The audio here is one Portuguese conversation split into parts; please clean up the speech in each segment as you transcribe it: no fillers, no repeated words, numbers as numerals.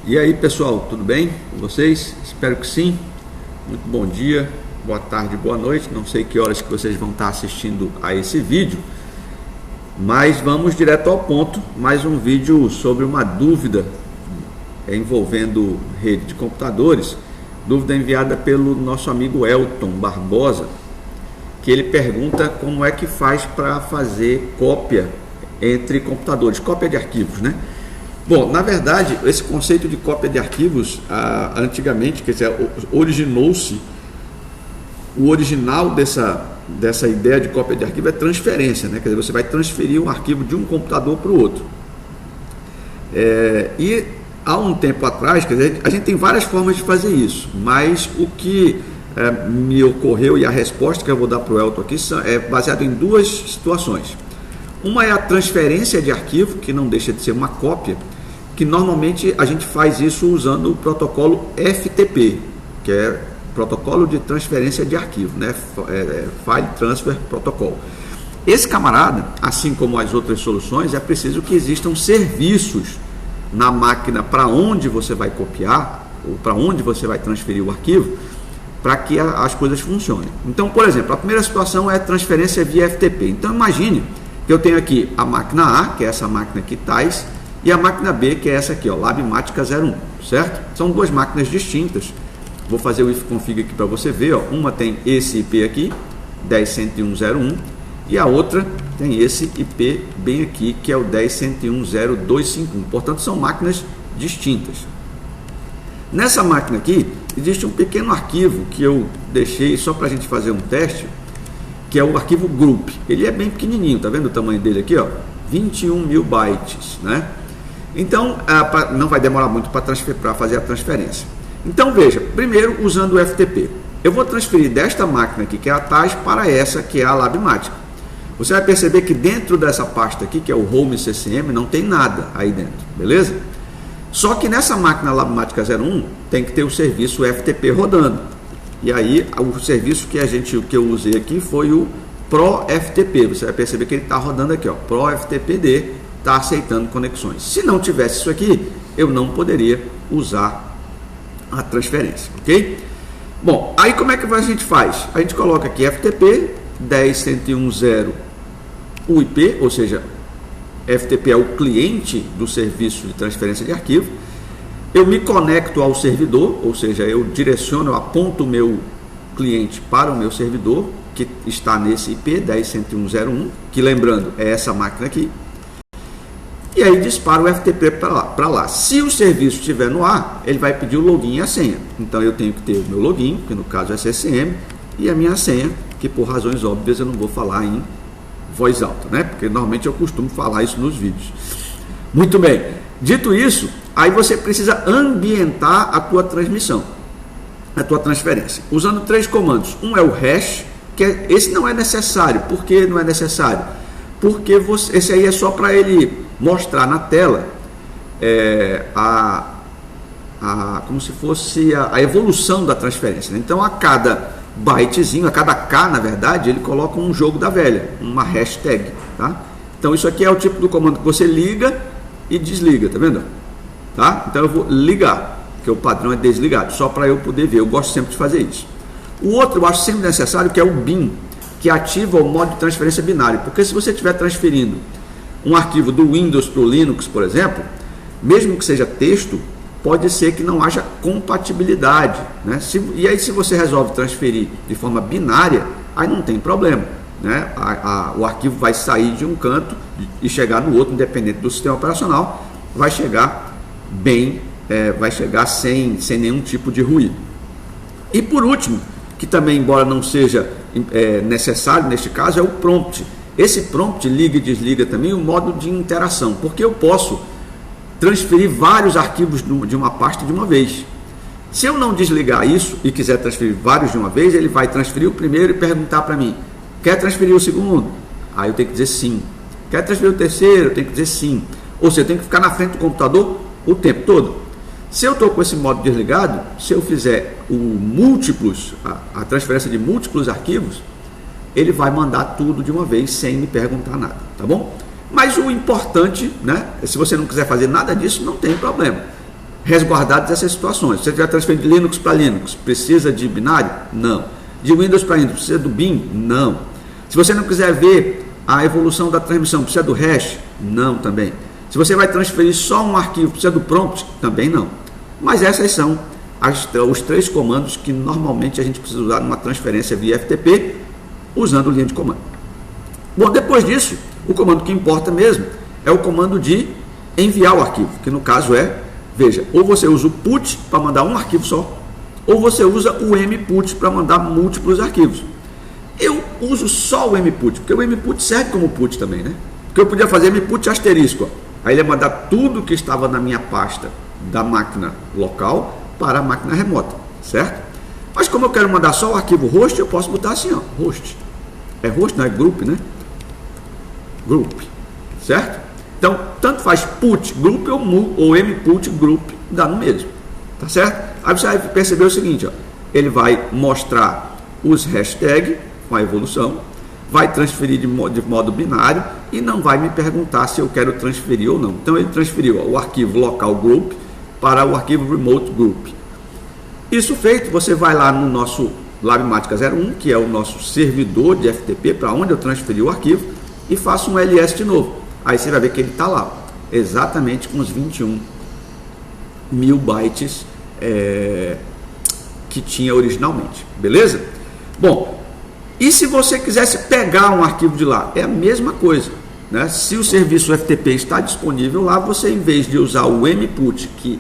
E aí pessoal, tudo bem com vocês? Espero que sim. Muito bom dia, boa tarde, boa noite. Não sei que horas que vocês vão estar assistindo a esse vídeo, mas vamos direto ao ponto. Mais um vídeo sobre uma dúvida envolvendo rede de computadores. Dúvida enviada pelo nosso amigo Elton Barbosa, que ele pergunta como é que faz para fazer cópia entre computadores, cópia de arquivos, né? Bom, na verdade, esse conceito de cópia de arquivos, antigamente, quer dizer, originou-se, o original dessa ideia de cópia de arquivo é transferência, né? Quer dizer, você vai transferir um arquivo de um computador para o outro. E há um tempo atrás, quer dizer, a gente tem várias formas de fazer isso, mas o que me ocorreu e a resposta que eu vou dar para o Elton aqui é baseado em duas situações. Uma é a transferência de arquivo, que não deixa de ser uma cópia, que normalmente a gente faz isso usando o protocolo FTP, que é protocolo de transferência de arquivo, né? File Transfer Protocol. Esse camarada, assim como as outras soluções, é preciso que existam serviços na máquina para onde você vai copiar, ou para onde você vai transferir o arquivo, para que as coisas funcionem. Então, por exemplo, a primeira situação é transferência via FTP. Então, imagine que eu tenho aqui a máquina A, que é essa máquina aqui, TAIS, e a máquina B, que é essa aqui, ó, Labmática 01, certo? São duas máquinas distintas. Vou fazer o ifconfig aqui para você ver, ó. Uma tem esse IP aqui, 10.101.01, e a outra tem esse IP bem aqui, que é o 10.101.0.251. Portanto, são máquinas distintas. Nessa máquina aqui, existe um pequeno arquivo que eu deixei só para a gente fazer um teste, que é o arquivo group. Ele é bem pequenininho, tá vendo o tamanho dele aqui, ó? 21.000 bytes, né? Então, não vai demorar muito para fazer a transferência. Então, veja, primeiro usando o FTP. Eu vou transferir desta máquina aqui, que é a TAIS, para essa, que é a Labmática. Você vai perceber que dentro dessa pasta aqui, que é o Home CCM, não tem nada aí dentro, beleza? Só que nessa máquina Labmática 01 tem que ter o serviço FTP rodando. E aí, o serviço que eu usei aqui foi o ProFTP. Você vai perceber que ele está rodando aqui, ó, ProFTPD, está aceitando conexões. Se não tivesse isso aqui, eu não poderia usar a transferência, ok? Bom, aí como é que a gente faz? A gente coloca aqui FTP 10.101.0 o IP, ou seja, FTP é o cliente do serviço de transferência de arquivo. Eu me conecto ao servidor, ou seja, eu direciono, eu aponto o meu cliente para o meu servidor, que está nesse IP 10.101.01, que lembrando, é essa máquina aqui. E aí dispara o FTP para lá. Se o serviço estiver no ar, ele vai pedir o login e a senha. Então eu tenho que ter o meu login, que no caso é CCM, e a minha senha, que por razões óbvias eu não vou falar em voz alta, né? Porque normalmente eu costumo falar isso nos vídeos. Muito bem. Dito isso, aí você precisa ambientar a tua transmissão, a tua transferência, usando três comandos. Um é o hash, esse não é necessário. Por que não é necessário? Porque esse aí é só para ele mostrar na tela como se fosse a evolução da transferência, né? Então, a cada bytezinho, a cada K, na verdade, ele coloca um jogo da velha, uma hashtag, tá? Então, isso aqui é o tipo do comando que você liga e desliga, tá vendo? Tá? Então, eu vou ligar, porque o padrão é desligado, só para eu poder ver. Eu gosto sempre de fazer isso. O outro eu acho sempre necessário, que é o bin, que ativa o modo de transferência binário, porque se você estiver transferindo um arquivo do Windows para o Linux, por exemplo, mesmo que seja texto, pode ser que não haja compatibilidade, né? E aí, se você resolve transferir de forma binária, aí não tem problema, né? O arquivo vai sair de um canto e chegar no outro, independente do sistema operacional, vai chegar bem, vai chegar sem nenhum tipo de ruído. E por último, que também, embora não seja necessário neste caso, é o prompt. Esse prompt liga e desliga também o modo de interação, porque eu posso transferir vários arquivos de uma pasta de uma vez. Se eu não desligar isso e quiser transferir vários de uma vez, ele vai transferir o primeiro e perguntar para mim: quer transferir o segundo? Aí eu tenho que dizer sim. Quer transferir o terceiro? Eu tenho que dizer sim. Ou seja, eu tenho que ficar na frente do computador o tempo todo. Se eu estou com esse modo desligado, se eu fizer a transferência de múltiplos arquivos, ele vai mandar tudo de uma vez sem me perguntar nada, tá bom? Mas o importante, né, se você não quiser fazer nada disso, não tem problema. resguardados essas situações. Se você estiver transferindo de Linux para Linux, precisa de binário? Não. De Windows para Windows, precisa do bin? Não. Se você não quiser ver a evolução da transmissão, precisa do hash? Não também. Se você vai transferir só um arquivo, precisa do prompt? Também não. Mas essas são os 3 comandos que normalmente a gente precisa usar numa transferência via FTP, usando linha de comando. Bom, depois disso, o comando que importa mesmo é o comando de enviar o arquivo, que no caso é, veja, ou você usa o put para mandar um arquivo só, ou você usa o mput para mandar múltiplos arquivos. Eu uso só o mput, porque o mput serve como put também, né? Porque eu podia fazer mput asterisco, aí ele ia mandar tudo que estava na minha pasta da máquina local para a máquina remota, certo? Mas como eu quero mandar só o arquivo host, eu posso botar assim, ó, host. É host, não é group, né? Group, certo? Então, tanto faz put group ou mput group, dá no mesmo, tá certo? Aí você vai perceber o seguinte, ó, ele vai mostrar os hashtags com a evolução, vai transferir de modo binário e não vai me perguntar se eu quero transferir ou não. Então, ele transferiu o arquivo local group para o arquivo remote group. Isso feito, você vai lá no nosso Labmática 01, que é o nosso servidor de FTP, para onde eu transferi o arquivo, e faço um ls de novo. Aí você vai ver que ele está lá, exatamente com os 21 mil bytes que tinha originalmente, beleza? Bom, e se você quisesse pegar um arquivo de lá? É a mesma coisa, né? Se o serviço FTP está disponível lá, você, em vez de usar o mput, que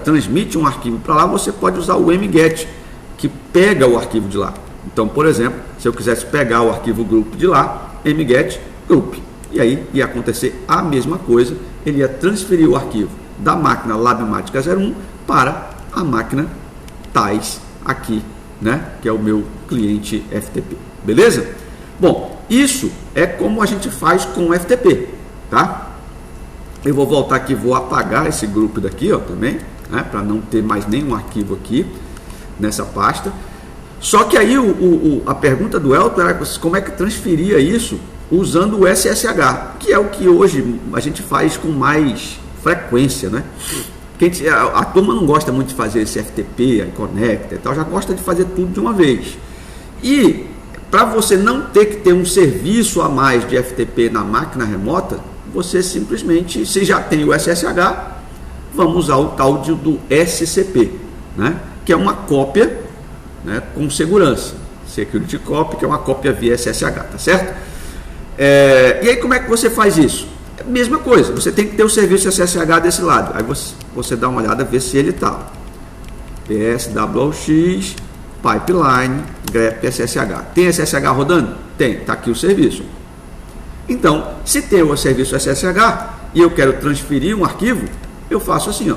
transmite um arquivo para lá, você pode usar o mget, que pega o arquivo de lá. Então, por exemplo, se eu quisesse pegar o arquivo group de lá, mget group, e aí ia acontecer a mesma coisa, ele ia transferir o arquivo da máquina Labmática 01 para a máquina Thais aqui, né, que é o meu cliente FTP, beleza? Bom, isso é como a gente faz com o FTP, tá? Eu vou voltar aqui, vou apagar esse grupo daqui, ó, também, né, para não ter mais nenhum arquivo aqui nessa pasta. Só que aí a pergunta do Elton era como é que transferia isso usando o SSH, que é o que hoje a gente faz com mais frequência, né? Porque a turma não gosta muito de fazer esse FTP, a conecta e tal, já gosta de fazer tudo de uma vez. E para você não ter que ter um serviço a mais de FTP na máquina remota, você simplesmente, se já tem o SSH, vamos usar o tal do SCP, né? Que é uma cópia, né, com segurança, Security Copy, que é uma cópia via SSH, tá certo? E aí como é que você faz isso? É a mesma coisa, você tem que ter o serviço SSH desse lado, aí você dá uma olhada, vê se ele está. PSWX, Pipeline, grep SSH. Tem SSH rodando? Tem, está aqui o serviço. Então, se tem o serviço SSH e eu quero transferir um arquivo, eu faço assim, ó.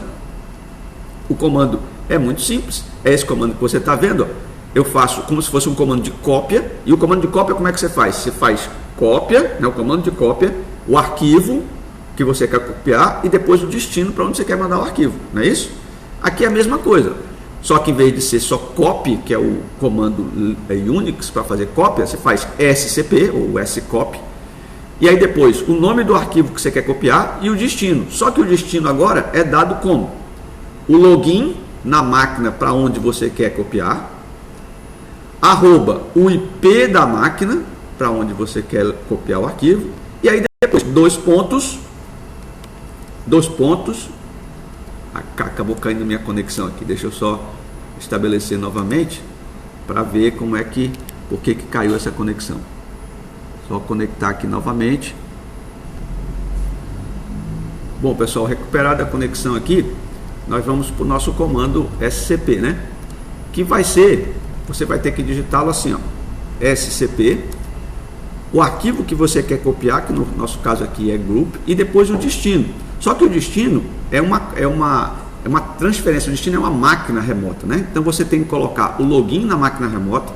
O comando é muito simples, é esse comando que você está vendo, ó. Eu faço como se fosse um comando de cópia, e o comando de cópia como é que você faz? Você faz cópia, né, o comando de cópia, o arquivo que você quer copiar e depois o destino para onde você quer mandar o arquivo, não é isso? Aqui é a mesma coisa, só que em vez de ser só copy, que é o comando Unix para fazer cópia, você faz SCP ou scopy, e aí depois o nome do arquivo que você quer copiar e o destino, só que o destino agora é dado como o login na máquina para onde você quer copiar, arroba o IP da máquina para onde você quer copiar o arquivo, e aí depois dois pontos, acabou caindo minha conexão aqui, deixa eu só estabelecer novamente para ver como é que, por que caiu essa conexão. Só conectar aqui novamente. Bom, pessoal, recuperada a conexão aqui, nós vamos para o nosso comando SCP, né? Que vai ser, você vai ter que digitá-lo assim, ó, SCP, o arquivo que você quer copiar, que no nosso caso aqui é group, e depois o destino. Só que o destino é uma transferência, o destino é uma máquina remota, né? Então você tem que colocar o login na máquina remota,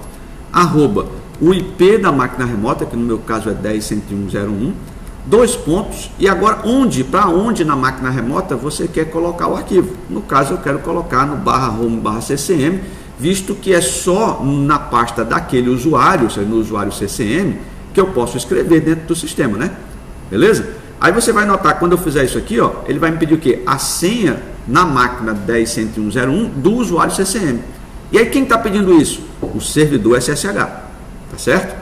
arroba o IP da máquina remota, que no meu caso é 10.101.1, dois pontos, e agora para onde na máquina remota você quer colocar o arquivo. No caso eu quero colocar no /home/ccm, visto que é só na pasta daquele usuário, ou seja, no usuário CCM, que eu posso escrever dentro do sistema, né? Beleza? Aí você vai notar, quando eu fizer isso aqui, ó, ele vai me pedir o quê? A senha na máquina 10.101.01 do usuário CCM. E aí quem está pedindo isso? O servidor SSH, tá certo?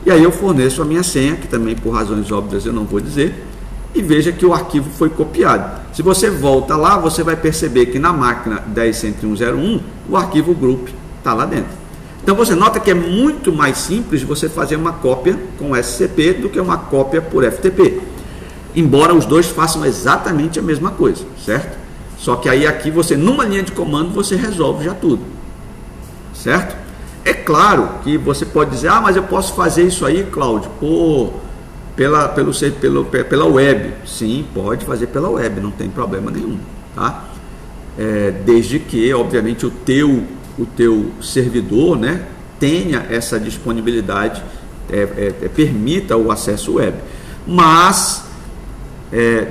E aí eu forneço a minha senha, que também por razões óbvias eu não vou dizer, e veja que o arquivo foi copiado. Se você volta lá, você vai perceber que na máquina 10.101.01 o arquivo group está lá dentro. Então você nota que é muito mais simples você fazer uma cópia com SCP do que uma cópia por FTP. Embora os dois façam exatamente a mesma coisa, certo? Só que aí aqui você, numa linha de comando, você resolve já tudo, certo? É claro que você pode dizer, mas eu posso fazer isso aí, Cláudio, pela web. Sim, pode fazer pela web, não tem problema nenhum, tá? Desde que, obviamente, o teu servidor, né, tenha essa disponibilidade, permita o acesso web. Mas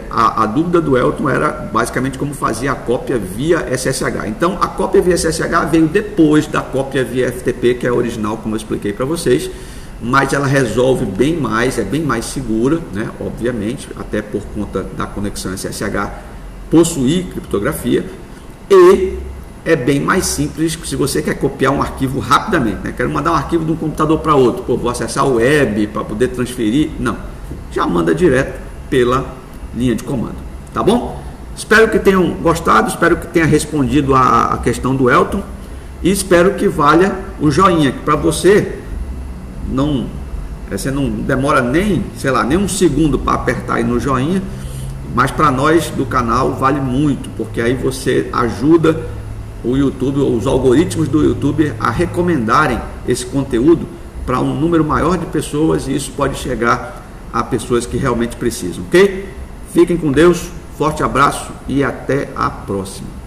a dúvida do Elton era basicamente como fazia a cópia via SSH. Então, a cópia via SSH veio depois da cópia via FTP, que é a original, como eu expliquei para vocês, mas ela resolve bem mais, é bem mais segura, né? Obviamente, até por conta da conexão SSH possuir criptografia, e é bem mais simples se você quer copiar um arquivo rapidamente, né? Quero mandar um arquivo de um computador para outro, vou acessar o web para poder transferir, não, já manda direto pela linha de comando, tá bom? Espero que tenham gostado, espero que tenha respondido a questão do Elton, e espero que valha o joinha, que para você não demora nem um segundo para apertar aí no joinha, mas para nós do canal vale muito, porque aí você ajuda o YouTube, os algoritmos do YouTube a recomendarem esse conteúdo para um número maior de pessoas, e isso pode chegar a pessoas que realmente precisam, ok? Fiquem com Deus, forte abraço e até a próxima.